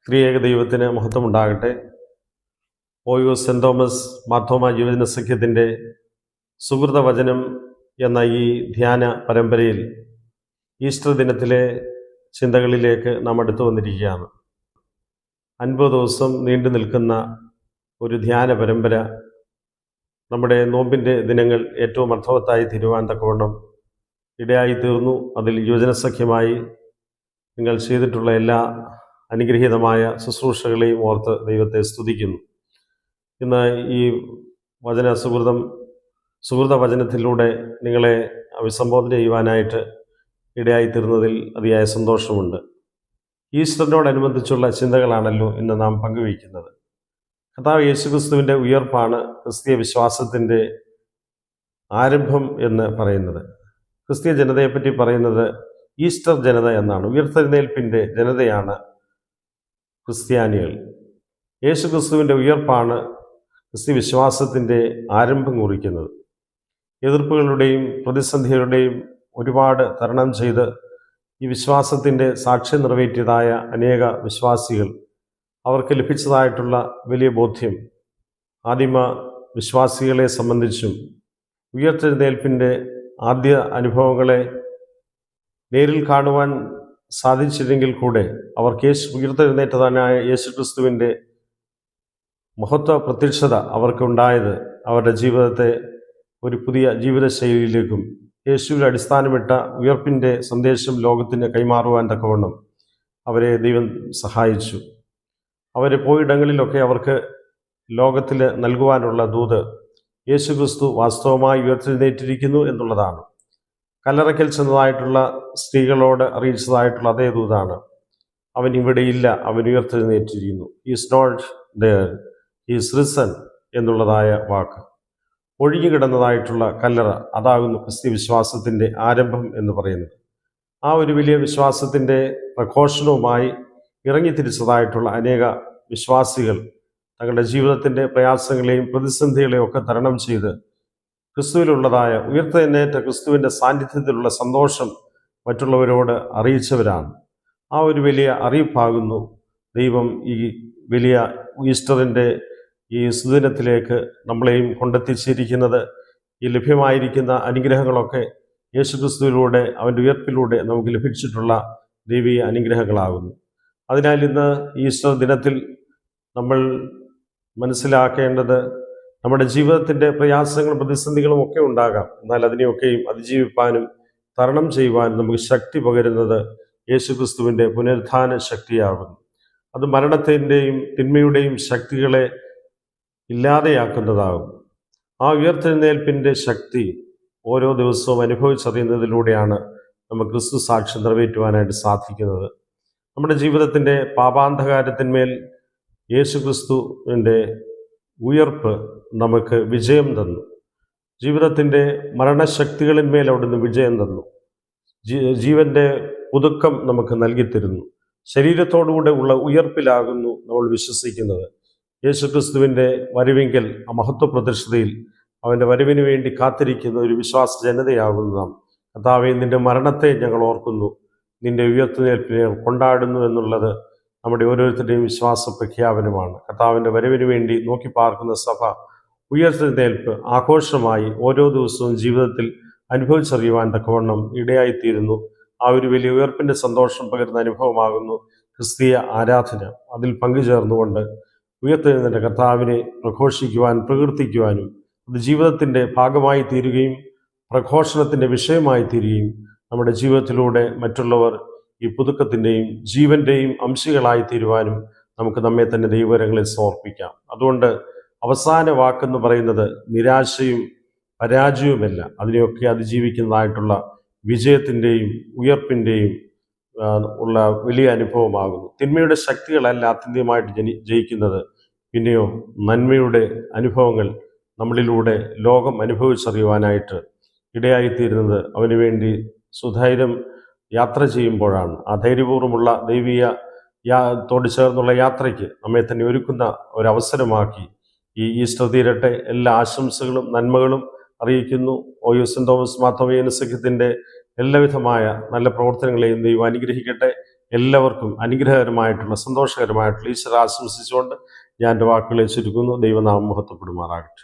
ത്രിയേക ദൈവത്തിന് മഹത്വമുണ്ടാകട്ടെ. ഓയോ സെൻറ് തോമസ് മാർത്തോമാ യുവജന സഖ്യത്തിൻ്റെ സുഹൃത വചനം എന്ന ഈ ധ്യാന പരമ്പരയിൽ ഈസ്റ്റർ ദിനത്തിലെ ചിന്തകളിലേക്ക് നാം അടുത്തു വന്നിരിക്കുകയാണ്. 50 ദിവസം നീണ്ടു നിൽക്കുന്ന ഒരു ധ്യാന പരമ്പര നമ്മുടെ നോമ്പിൻ്റെ ദിനങ്ങൾ ഏറ്റവും അർത്ഥവത്തായി തീരുവാൻ തക്കവണ്ണം ഇടയായി തീർന്നു. അതിൽ യുവജന സഖ്യമായി നിങ്ങൾ ചെയ്തിട്ടുള്ള എല്ലാ അനുഗ്രഹീതമായ ശുശ്രൂഷകളെയും ഓർത്ത് ദൈവത്തെ സ്തുതിക്കുന്നു. ഇന്ന് ഈ സുഹൃത വചനത്തിലൂടെ നിങ്ങളെ അഭിസംബോധന ചെയ്യുവാനായിട്ട് ഇടയായിത്തീർന്നതിൽ അതിയായ സന്തോഷമുണ്ട്. ഈസ്റ്ററിനോടനുബന്ധിച്ചുള്ള ചിന്തകളാണല്ലോ ഇന്ന് നാം പങ്കുവയ്ക്കുന്നത്. കർത്താവ് യേശുക്രിസ്തുവിൻ്റെ ഉയർപ്പാണ് ക്രിസ്തീയ വിശ്വാസത്തിൻ്റെ ആരംഭം എന്ന് പറയുന്നത്. ക്രിസ്തീയ ജനതയെപ്പറ്റി പറയുന്നത് ഈസ്റ്റർ ജനത എന്നാണ്. ഉയർത്തെഴുന്നേൽപ്പിൻ്റെ ജനതയാണ് ക്രിസ്ത്യാനികൾ. യേശുക്രിസ്തുവിൻ്റെ ഉയർപ്പാണ് ക്രിസ്തീയ വിശ്വാസത്തിൻ്റെ ആരംഭം കുറിക്കുന്നത്. എതിർപ്പുകളുടെയും പ്രതിസന്ധികളുടെയും ഒരുപാട് തരണം ചെയ്ത് ഈ വിശ്വാസത്തിൻ്റെ സാക്ഷ്യം നിറവേറ്റിയതായ അനേക വിശ്വാസികൾ, അവർക്ക് ലഭിച്ചതായിട്ടുള്ള വലിയ ബോധ്യം ആദിമ വിശ്വാസികളെ സംബന്ധിച്ചും ഉയർത്തെഴുന്നേൽപ്പിൻ്റെ ആദ്യ അനുഭവങ്ങളെ നേരിൽ കാണുവാൻ സാധിച്ചില്ലെങ്കിൽ കൂടെ അവർക്ക് ഉയർത്തെഴുന്നേറ്റതായ യേശുക്രിസ്തുവിൻ്റെ മഹത്വ പ്രത്യക്ഷത അവർക്കുണ്ടായത് അവരുടെ ജീവിതത്തെ ഒരു പുതിയ ജീവിതശൈലിയിലേക്കും യേശുവിൽ അടിസ്ഥാനമിട്ട ഉയർപ്പിൻ്റെ സന്ദേശം ലോകത്തിന് കൈമാറുവാൻ തക്കവണ്ണം അവരെ ദൈവം സഹായിച്ചു. അവർ പോയിടങ്ങളിലൊക്കെ അവർക്ക് ലോകത്തിൽ നൽകുവാനുള്ള ദൂത് യേശുക്രിസ്തു വാസ്തവമായി ഉയർത്തെഴുന്നേറ്റിരിക്കുന്നു എന്നുള്ളതാണ്. കല്ലറയ്ക്കൽ ചെന്നതായിട്ടുള്ള സ്ത്രീകളോട് അറിയിച്ചതായിട്ടുള്ള അതേ ദൂതാണ്. അവൻ ഇവിടെയില്ല, അവൻ ഉയർത്തെഴുന്നേറ്റിരിക്കുന്നു. Is not there, is risen എന്നുള്ളതായ വാക്ക്. ഒഴുകിക്കിടന്നതായിട്ടുള്ള കല്ലറ, അതാകുന്നു ക്രിസ്തീയ വിശ്വാസത്തിൻ്റെ ആരംഭം എന്ന് പറയുന്നത്. ആ ഒരു വലിയ വിശ്വാസത്തിൻ്റെ പ്രഘോഷണവുമായി ഇറങ്ങിത്തിരിച്ചതായിട്ടുള്ള അനേക വിശ്വാസികൾ തങ്ങളുടെ ജീവിതത്തിൻ്റെ പ്രയാസങ്ങളെയും പ്രതിസന്ധികളെയും ഒക്കെ തരണം ചെയ്ത് ക്രിസ്തുവിലുള്ളതായ ഉയർത്തെഴുന്നേറ്റ ക്രിസ്തുവിൻ്റെ സാന്നിധ്യത്തിലുള്ള സന്തോഷം മറ്റുള്ളവരോട് അറിയിച്ചവരാണ്. ആ ഒരു വലിയ അറിയിപ്പാകുന്നു ദൈവം ഈ വലിയ ഈസ്റ്ററിൻ്റെ ഈ സുദിനത്തിലേക്ക് നമ്മളെയും കൊണ്ടെത്തിച്ചിരിക്കുന്നത്. ഈ ലഭ്യമായിരിക്കുന്ന അനുഗ്രഹങ്ങളൊക്കെ യേശുക്രിസ്തുവിലൂടെ, അവൻ്റെ ഉയർപ്പിലൂടെ നമുക്ക് ലഭിച്ചിട്ടുള്ള ദൈവീയ അനുഗ്രഹങ്ങളാകുന്നു. അതിനാൽ ഇന്ന് ഈസ്റ്റർ ദിനത്തിൽ നമ്മൾ മനസ്സിലാക്കേണ്ടത്, നമ്മുടെ ജീവിതത്തിൻ്റെ പ്രയാസങ്ങളും പ്രതിസന്ധികളും ഒക്കെ ഉണ്ടാകാം, എന്നാൽ അതിനെയൊക്കെയും അതിജീവിപ്പാനും തരണം ചെയ്യുവാനും നമുക്ക് ശക്തി പകരുന്നത് യേശുക്രിസ്തുവിൻ്റെ പുനരുത്ഥാന ശക്തിയാകുന്നു. അത് മരണത്തിൻ്റെയും തിന്മയുടെയും ശക്തികളെ ഇല്ലാതെയാക്കുന്നതാകും. ആ ഉയർത്തെഴുന്നേൽപ്പിൻ്റെ ശക്തി ഓരോ ദിവസവും അനുഭവിച്ചറിയുന്നതിലൂടെയാണ് നമുക്ക് ക്രിസ്തു സാക്ഷ്യം നിറവേറ്റുവാനായിട്ട് സാധിക്കുന്നത്. നമ്മുടെ ജീവിതത്തിൻ്റെ പാപാന്ധകാരത്തിന്മേൽ യേശുക്രിസ്തുവിൻ്റെ ഉയർപ്പ് നമുക്ക് വിജയം തന്നു. ജീവിതത്തിൻ്റെ മരണശക്തികളിന്മേൽ അവിടുന്ന് വിജയം തന്നു. ജീവൻ്റെ പുതുക്കം നമുക്ക് നൽകിത്തരുന്നു. ശരീരത്തോടുകൂടെ ഉള്ള ഉയർപ്പിലാകുന്നു നമ്മൾ വിശ്വസിക്കുന്നത്. യേശുക്രിസ്തുവിൻ്റെ വരവിങ്കൽ, ആ മഹത്വ പ്രതിഷ്ഠതയിൽ അവൻ്റെ വരവിന് വേണ്ടി കാത്തിരിക്കുന്ന ഒരു വിശ്വാസ ജനതയാകുന്നു നാം. കർത്താവേ, നിൻ്റെ മരണത്തെ ഞങ്ങൾ ഓർക്കുന്നു, നിൻ്റെ ഉയർത്തെഴുന്നേൽപ്പിനെ കൊണ്ടാടുന്നു എന്നുള്ളത് നമ്മുടെ ഓരോരുത്തരുടെയും വിശ്വാസ പ്രഖ്യാപനമാണ്. കർത്താവിൻ്റെ വരവിന് വേണ്ടി നോക്കി പാർക്കുന്ന സഭ ഉയർത്തെഴുന്നേൽപ്പ് ആഘോഷമായി ഓരോ ദിവസവും ജീവിതത്തിൽ അനുഭവിച്ചറിയുവാൻ തക്കവണ്ണം ഇടയായിത്തീരുന്നു. ആ ഒരു വലിയ ഉയർപ്പിൻ്റെ സന്തോഷം പകരുന്ന അനുഭവമാകുന്നു ക്രിസ്തീയ ആരാധന. അതിൽ പങ്കുചേർന്നുകൊണ്ട് ഉയർത്തെഴുന്നേറ്റ കർത്താവിനെ പ്രഘോഷിക്കുവാൻ, പ്രകീർത്തിക്കുവാനും അത് ജീവിതത്തിൻ്റെ ഭാഗമായി തീരുകയും പ്രഘോഷണത്തിൻ്റെ വിഷയമായി തീരുകയും നമ്മുടെ ജീവിതത്തിലൂടെ മറ്റുള്ളവർ ഈ പുതുക്കത്തിൻ്റെയും ജീവൻ്റെയും അംശികളായി തീരുവാനും നമുക്ക് നമ്മെ തന്നെ ദൈവകരങ്ങളിൽ സമർപ്പിക്കാം. അതുകൊണ്ട് അവസാന വാക്കെന്ന് പറയുന്നത് നിരാശയും പരാജയവുമല്ല, അതിനെയൊക്കെ അതിജീവിക്കുന്നതായിട്ടുള്ള വിജയത്തിൻ്റെയും ഉയർപ്പിൻ്റെയും ഉള്ള വലിയ അനുഭവമാകുന്നു. തിന്മയുടെ ശക്തികളല്ല ആത്യന്തികമായിട്ട് ജയിക്കുന്നത്, പിന്നെയോ നന്മയുടെ അനുഭവങ്ങൾ നമ്മളിലൂടെ ലോകം അനുഭവിച്ചറിയുവാനായിട്ട് ഇടയായിത്തീരുന്നത് അവന് വേണ്ടി സുധൈര്യം യാത്ര ചെയ്യുമ്പോഴാണ്. ആ ധൈര്യപൂർവ്വമുള്ള ദൈവീയ തോട് ചേർന്നുള്ള യാത്രയ്ക്ക് നമ്മെ തന്നെ ഒരുക്കുന്ന ഒരവസരമാക്കി ഈ ഈസ്റ്റർ തീരട്ടെ. എല്ലാ ആശംസകളും നന്മകളും അറിയിക്കുന്നു. ഓയോ സെൻറ് തോമസ് മാർത്തോമാ യുവജന സഖ്യത്തിൻ്റെ എല്ലാവിധമായ നല്ല പ്രവർത്തനങ്ങളെയും ദൈവം അനുഗ്രഹിക്കട്ടെ. എല്ലാവർക്കും അനുഗ്രഹകരമായിട്ടുള്ള സന്തോഷകരമായിട്ടുള്ള ഈശ്വര ആശംസിച്ചുകൊണ്ട് ഞാൻ എൻ്റെ വാക്കുകളെ ചുരുക്കുന്നു. ദൈവനാമം മഹത്വപ്പെടുമാറാകട്ടെ.